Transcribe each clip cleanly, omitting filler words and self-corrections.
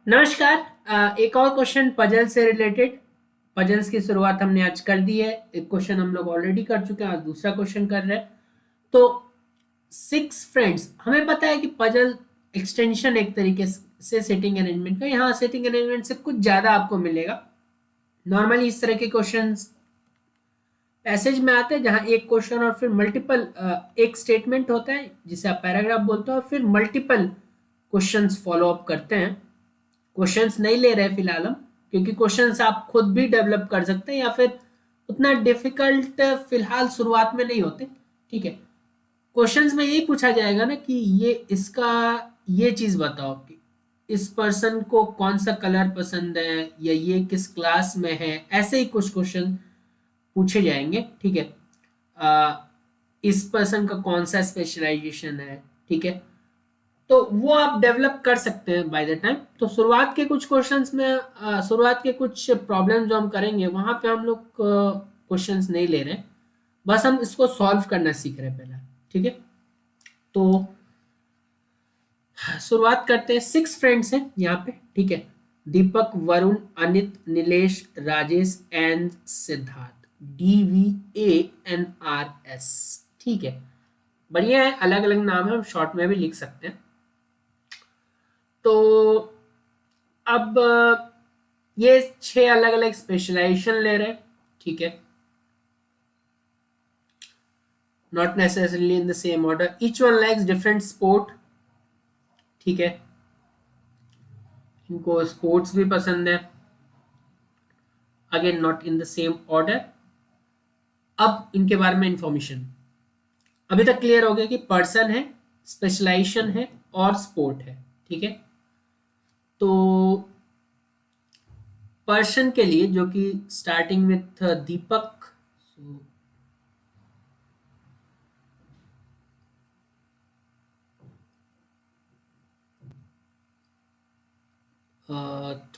नमस्कार। एक और क्वेश्चन पजल से रिलेटेड। पजल्स की शुरुआत हमने आज कर दी है। एक क्वेश्चन हम लोग ऑलरेडी कर चुके हैं, आज दूसरा क्वेश्चन कर रहे हैं। तो सिक्स फ्रेंड्स, हमें पता है कि पजल एक्सटेंशन एक तरीके से सेटिंग अरेंजमेंट का, यहाँ सेटिंग अरेंजमेंट से कुछ ज़्यादा आपको मिलेगा। नॉर्मली इस तरह के क्वेश्चंस पैसेज में आते हैं जहाँ एक क्वेश्चन और फिर मल्टीपल एक स्टेटमेंट होता है जिसे आप पैराग्राफ बोलते हो, और फिर मल्टीपल क्वेश्चंस फॉलो अप करते हैं। क्वेश्चंस नहीं ले रहे फिलहाल हम, क्योंकि क्वेश्चंस आप खुद भी डेवलप कर सकते हैं या फिर उतना डिफिकल्ट फिलहाल शुरुआत में नहीं होते। ठीक है, क्वेश्चंस में यही पूछा जाएगा ना कि ये चीज बताओ कि इस पर्सन को कौन सा कलर पसंद है या ये किस क्लास में है, ऐसे ही कुछ क्वेश्चन पूछे जाएंगे। ठीक है, आ, इस पर्सन का कौन सा स्पेशलाइजेशन है। ठीक है, तो वो आप डेवलप कर सकते हैं बाय द टाइम। तो शुरुआत के कुछ क्वेश्चंस में शुरुआत के कुछ प्रॉब्लम जो हम करेंगे वहां पे हम लोग क्वेश्चंस नहीं ले रहे हैं, बस हम इसको सॉल्व करना सीख रहे हैं पहले। ठीक है, तो शुरुआत करते हैं। सिक्स फ्रेंड्स हैं यहाँ पे। ठीक है, दीपक, वरुण, अनित, नीलेश, राजेश एंड सिद्धार्थ। DVANRS। ठीक है, बढ़िया है, अलग अलग नाम है, हम शॉर्ट में भी लिख सकते हैं। तो अब ये छह अलग अलग स्पेशलाइजेशन ले रहे हैं। ठीक है, not necessarily in the same order, each one likes different sport. ठीक है, इनको स्पोर्ट्स भी पसंद है। Again not in the same order. अब इनके बारे में इंफॉर्मेशन अभी तक क्लियर हो गया कि पर्सन है, स्पेशलाइजेशन है और स्पोर्ट है। ठीक है, तो पर्सन के लिए जो कि स्टार्टिंग विथ दीपक। so,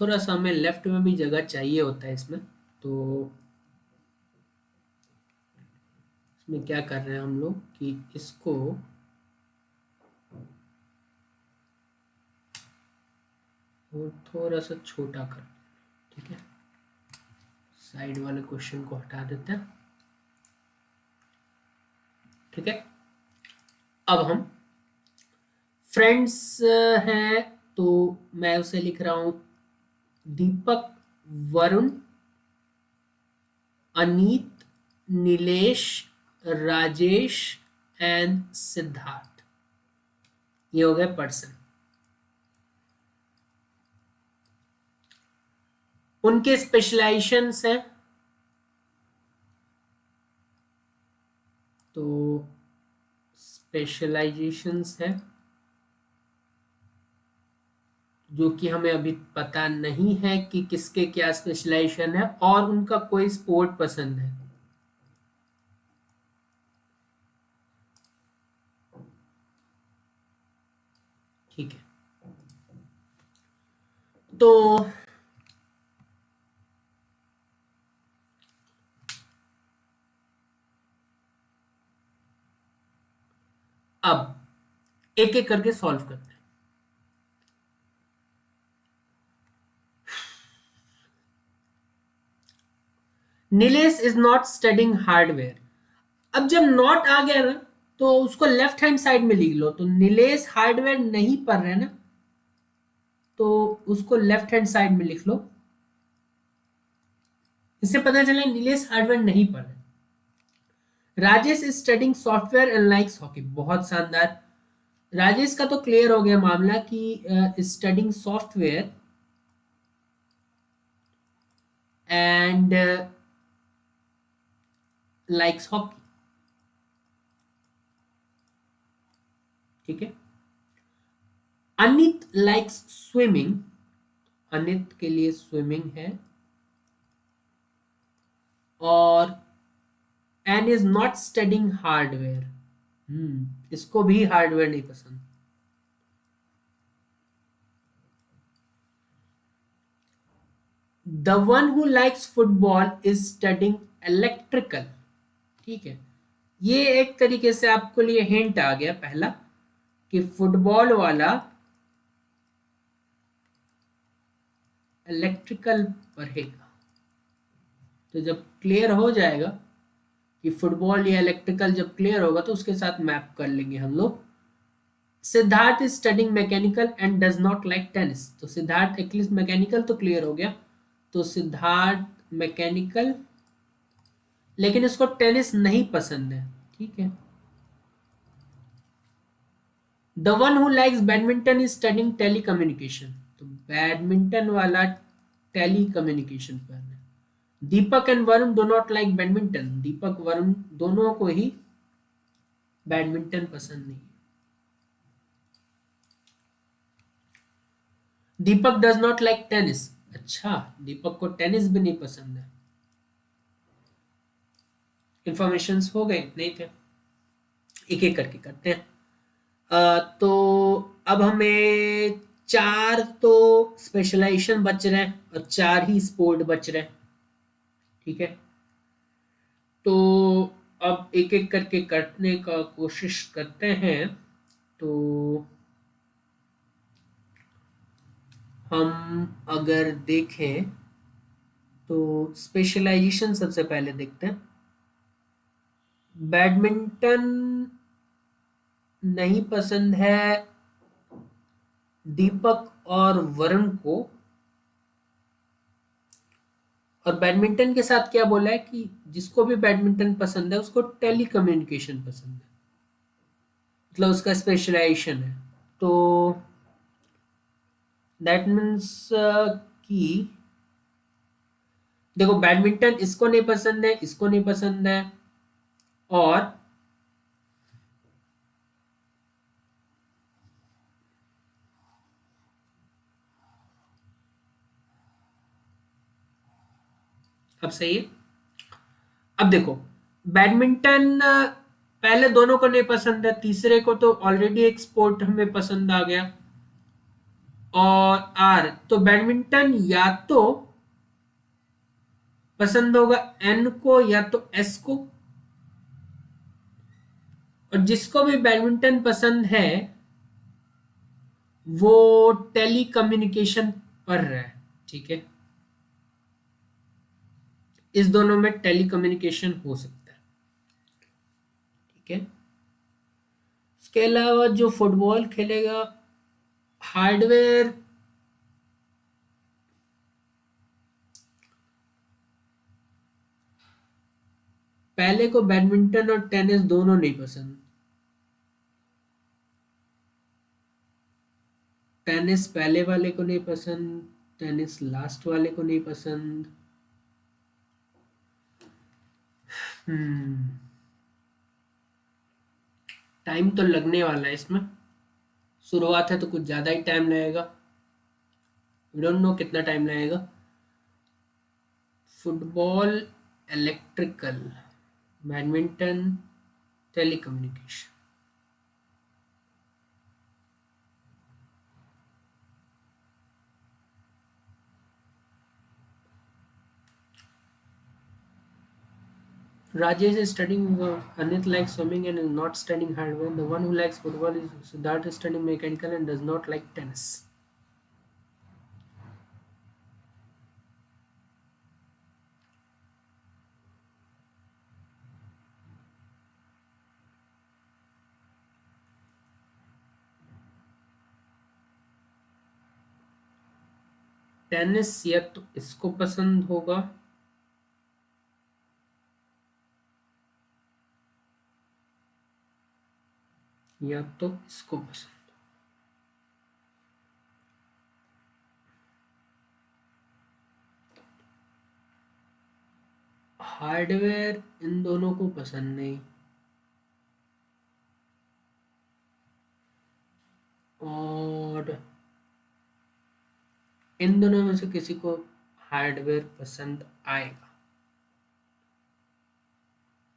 थोड़ा सा हमें लेफ्ट में भी जगह चाहिए होता है इसमें। तो इसमें क्या कर रहे हैं हम लोग कि इसको और थोड़ा सा छोटा कर। ठीक है, साइड वाले क्वेश्चन को हटा देते हैं। ठीक है, अब हम फ्रेंड्स हैं, तो मैं उसे लिख रहा हूं दीपक, वरुण, अनीत, नीलेश, राजेश एंड सिद्धार्थ। ये हो गए पर्सन। उनके स्पेशलाइजेशंस हैं, तो स्पेशलाइजेशंस है जो कि हमें अभी पता नहीं है कि किसके क्या स्पेशलाइजेशन है, और उनका कोई स्पोर्ट पसंद है। ठीक है, तो अब एक एक करके सॉल्व करते हैं। Nilesh is not studying hardware. अब जब नॉट आ गया ना, तो उसको लेफ्ट हैंड साइड में लिख लो। तो नीलेश हार्डवेयर नहीं पढ़ रहे ना, तो उसको लेफ्ट हैंड साइड में लिख लो। इससे पता चला नीलेश हार्डवेयर नहीं पढ़ रहे। Rajesh is studying software and likes hockey. बहुत शानदार, राजेश का तो क्लियर हो गया मामला कि studying software and likes hockey. ठीक है, अनित लाइक्स स्विमिंग। अनित के लिए स्विमिंग है। और and is not studying hardware. इसको भी हार्डवेयर नहीं पसंद। The one who likes football is studying electrical. ठीक है, ये एक तरीके से आपको लिए हिंट आ गया पहला, कि फुटबॉल वाला इलेक्ट्रिकल पढ़ेगा। तो जब क्लियर हो जाएगा कि फुटबॉल या इलेक्ट्रिकल जब क्लियर होगा तो उसके साथ मैप कर लेंगे हम लोग। Siddharth is studying mechanical and does not like tennis. तो सिद्धार्थ एटलीस्ट मैकेनिकल तो क्लियर हो गया। तो सिद्धार्थ मैकेनिकल, लेकिन इसको टेनिस नहीं पसंद है। ठीक है। The one who likes badminton is studying telecommunication. तो बैडमिंटन वाला टेली कम्युनिकेशन पर है। Deepak and Varun do not like badminton. Deepak Varun दोनों को ही बैडमिंटन पसंद नहीं है। Deepak does not like tennis. अच्छा, दीपक को टेनिस भी नहीं पसंद है। इंफॉर्मेशन हो गए नहीं थे, एक एक करके करते हैं। तो अब हमें 4 तो स्पेशलाइजेशन बच रहे हैं और 4 ही स्पोर्ट बच रहे हैं। ठीक है। तो अब एक एक करके करने का कोशिश करते हैं। तो हम अगर देखें तो स्पेशलाइजेशन सबसे पहले देखते हैं। बैडमिंटन नहीं पसंद है दीपक और वरुण को। और बैडमिंटन के साथ क्या बोला है कि जिसको भी बैडमिंटन पसंद है उसको टेली कम्युनिकेशन पसंद है, मतलब उसका स्पेशलाइजेशन है। तो दैट मीन्स कि देखो बैडमिंटन इसको नहीं पसंद है, इसको नहीं पसंद है, और अब सही है। अब देखो बैडमिंटन पहले दोनों को नहीं पसंद है, तीसरे को तो ऑलरेडी एक स्पोर्ट हमें पसंद आ गया। और आर तो बैडमिंटन या तो पसंद होगा एन को या तो एस को। और जिसको भी बैडमिंटन पसंद है वो टेली कम्युनिकेशन पढ़ रहा है। ठीक है। इस दोनों में टेली कम्युनिकेशन हो सकता है। ठीक है। इसके अलावा जो फुटबॉल खेलेगा हार्डवेयर, पहले को बैडमिंटन और टेनिस दोनों नहीं पसंद। टेनिस पहले वाले को नहीं पसंद, टेनिस लास्ट वाले को नहीं पसंद। हम्म टाइम तो लगने वाला है इसमें। शुरुआत है तो कुछ ज़्यादा ही टाइम लगेगा। वी डोंट नो कितना टाइम लगेगा। Football, electrical, badminton, telecommunication. Rajesh is studying, Anit likes swimming and is not studying hardware. The one who likes football is Siddharth is studying mechanical and does not like tennis. Tennis या तो इसको पसंद होगा या तो इसको पसंद। Hardware इन दोनों को पसंद नहीं, और इन दोनों में से किसी को हार्डवेयर पसंद आएगा।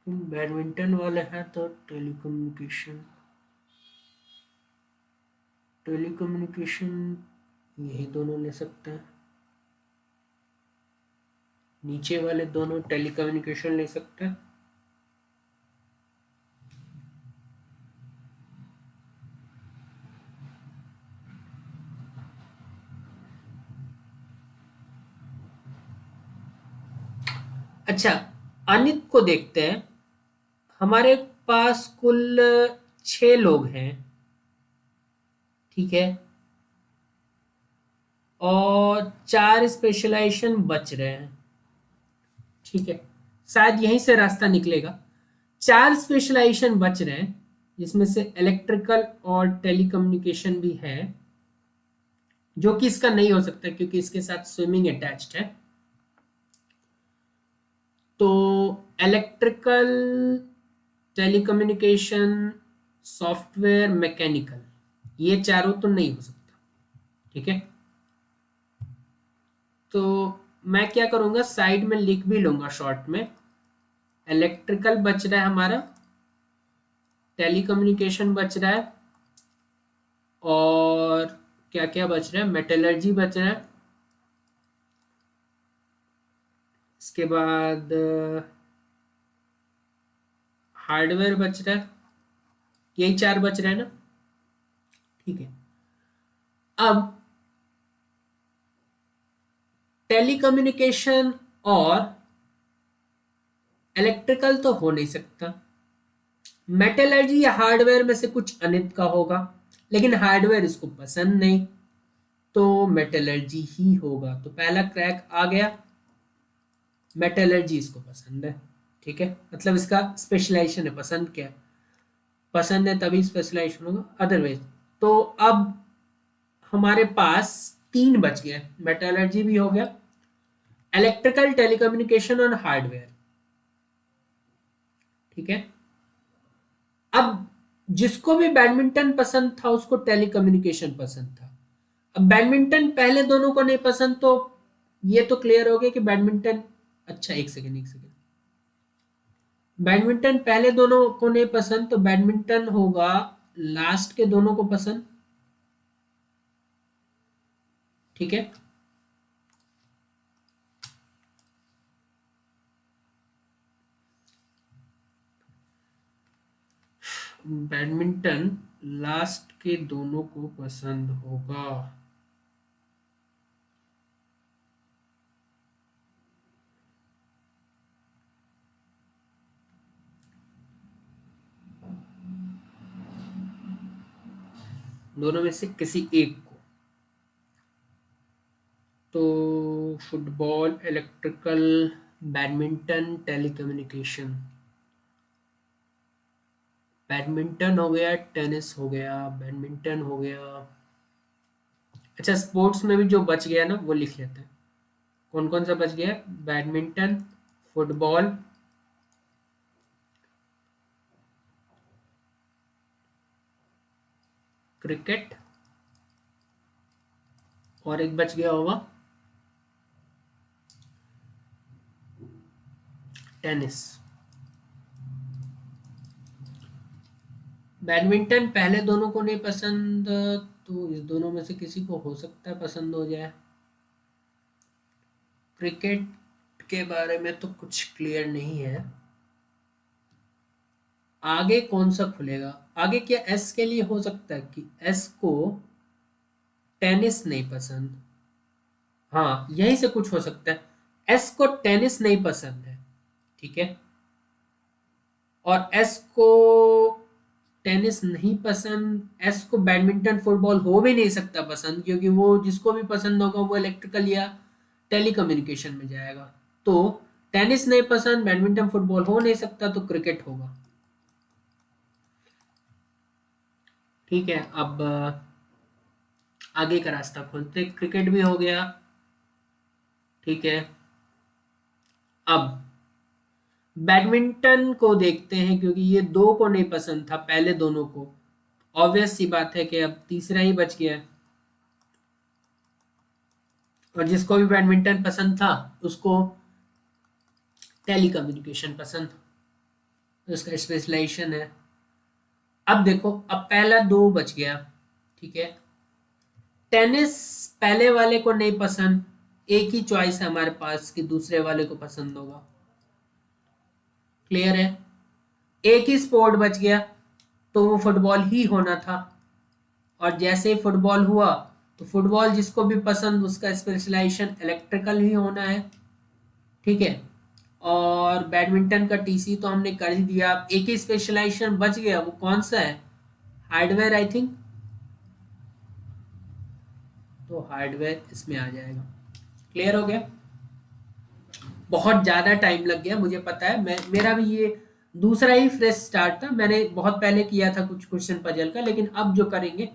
बैडमिंटन वाले हैं तो टेलीकम्युनिकेशन, टेलीकम्युनिकेशन यही दोनों ले सकते हैं। नीचे वाले दोनों टेलीकम्युनिकेशन ले सकते हैं। अच्छा, अनित को देखते हैं। हमारे पास कुल 6 लोग हैं, ठीक है, और 4 स्पेशलाइजेशन बच रहे हैं, ठीक है, शायद यहीं से रास्ता निकलेगा। 4 स्पेशलाइजेशन बच रहे हैं, जिसमें से इलेक्ट्रिकल और टेलीकम्युनिकेशन भी है, जो कि इसका नहीं हो सकता क्योंकि इसके साथ स्विमिंग अटैच्ड है। तो इलेक्ट्रिकल, टेलीकम्युनिकेशन, सॉफ्टवेयर, मैकेनिकल, ये चारों तो नहीं हो सकता, ठीक है। तो मैं क्या करूंगा, साइड में लिख भी लूंगा शॉर्ट में। इलेक्ट्रिकल बच रहा है हमारा, टेलीकम्युनिकेशन बच रहा है, और क्या क्या बच रहा है, मेटलर्जी बच रहा है, इसके बाद हार्डवेयर बच रहा है। यही 4 बच रहे हैं ना, ठीक है। अब टेलीकम्युनिकेशन और इलेक्ट्रिकल तो हो नहीं सकता। मेटलर्जी या हार्डवेयर में से कुछ अनित का होगा, लेकिन हार्डवेयर इसको पसंद नहीं, तो मेटलर्जी ही होगा। तो पहला क्रैक आ गया, मेटलर्जी इसको पसंद है, ठीक है, मतलब इसका स्पेशलाइजेशन है, पसंद क्या है, पसंद है तभी स्पेशलाइजेशन होगा, अदरवाइज। तो अब हमारे पास 3 बच गए, मेटलर्जी भी हो गया, इलेक्ट्रिकल, टेलीकम्युनिकेशन और हार्डवेयर, ठीक है। अब जिसको भी बैडमिंटन पसंद था उसको टेलीकम्युनिकेशन पसंद था। अब बैडमिंटन पहले दोनों को नहीं पसंद, तो ये तो क्लियर हो गया कि बैडमिंटन, अच्छा एक सेकेंड एक सेकेंड, बैडमिंटन पहले दोनों को नहीं पसंद, तो बैडमिंटन होगा लास्ट के दोनों को पसंद, ठीक है। बैडमिंटन लास्ट के दोनों को पसंद होगा। दोनों में से किसी एक को। तो football, electrical, badminton, telecommunication. Badminton हो गया, टेनिस हो गया, बैडमिंटन हो गया। अच्छा, स्पोर्ट्स में भी जो बच गया ना वो लिख लेते हैं। कौन कौन सा बच गया, बैडमिंटन, फुटबॉल, क्रिकेट, और एक बच गया होगा टेनिस। बैडमिंटन पहले दोनों को नहीं पसंद, तो इस दोनों में से किसी को हो सकता है पसंद हो जाए। क्रिकेट के बारे में तो कुछ क्लियर नहीं है। आगे कौन सा खुलेगा, आगे क्या एस के लिए हो सकता है कि एस को टेनिस नहीं पसंद, हाँ यहीं से कुछ हो सकता है। एस को टेनिस नहीं पसंद है, ठीक है, और एस को टेनिस नहीं पसंद, एस को बैडमिंटन, फुटबॉल हो भी नहीं सकता पसंद, क्योंकि वो जिसको भी पसंद होगा वो इलेक्ट्रिकल या टेलीकम्युनिकेशन में जाएगा। तो टेनिस नहीं पसंद, बैडमिंटन, फुटबॉल हो नहीं सकता, तो क्रिकेट होगा, ठीक है। अब आगे का रास्ता खोलते, क्रिकेट भी हो गया, ठीक है। अब बैडमिंटन को देखते हैं, क्योंकि ये दो को नहीं पसंद था पहले दोनों को, ऑब्वियस सी बात है कि अब तीसरा ही बच गया है, और जिसको भी बैडमिंटन पसंद था उसको टेलीकम्युनिकेशन पसंद, तो उसका स्पेशलाइजेशन है। अब देखो, अब पहला 2 बच गया, ठीक है। टेनिस पहले वाले को नहीं पसंद, एक ही चॉइस है हमारे पास कि दूसरे वाले को पसंद होगा, क्लियर है। एक ही स्पोर्ट बच गया, तो वो फुटबॉल ही होना था, और जैसे ही फुटबॉल हुआ तो फुटबॉल जिसको भी पसंद उसका स्पेशलाइजेशन इलेक्ट्रिकल ही होना है, ठीक है। और बैडमिंटन का टीसी तो हमने कर ही दिया। एक ही स्पेशलाइजेशन बच गया, वो कौन सा है? हार्डवेयर आई थिंक, तो हार्डवेयर इसमें आ जाएगा। क्लियर हो गया? बहुत ज़्यादा टाइम लग गया मुझे पता है, मैं मेरा भी ये दूसरा ही फ्रेश स्टार्ट था, मैंने बहुत पहले किया था कुछ क्वेश्चन पजल का, लेकिन अब जो करेंगे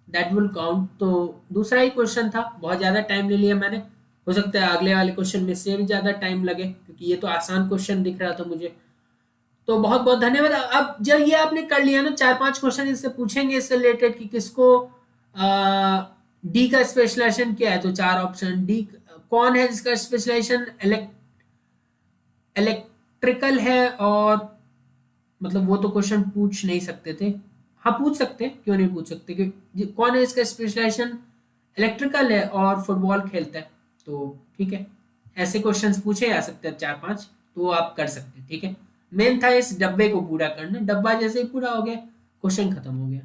दैट विल काउंट। तो दूसरा ही क्वेश्चन था, बहुत ज़्यादा टाइम ले लिया मैंने, हो सकता है अगले वाले क्वेश्चन में से भी ज़्यादा टाइम लगे, क्योंकि ये तो आसान क्वेश्चन दिख रहा था मुझे। तो बहुत बहुत धन्यवाद। अब जब ये आपने कर लिया ना, चार पांच क्वेश्चन इससे पूछेंगे इससे रिलेटेड कि किसको डी का स्पेशलाइजेशन क्या है, तो चार ऑप्शन डी कौन है जिसका स्पेशलाइजेशन इलेक्ट्रिकल है, और मतलब वो तो क्वेश्चन पूछ नहीं सकते थे। हाँ पूछ सकते हैं, क्यों नहीं पूछ सकते, कि कौन है इसका स्पेशलाइजेशन इलेक्ट्रिकल है और फुटबॉल खेलता है, तो ठीक है, ऐसे क्वेश्चंस पूछे जा सकते हैं चार पांच, तो वो आप कर सकते हैं। ठीक है, मेन था इस डब्बे को पूरा करना, डब्बा जैसे ही पूरा हो गया क्वेश्चन खत्म हो गया।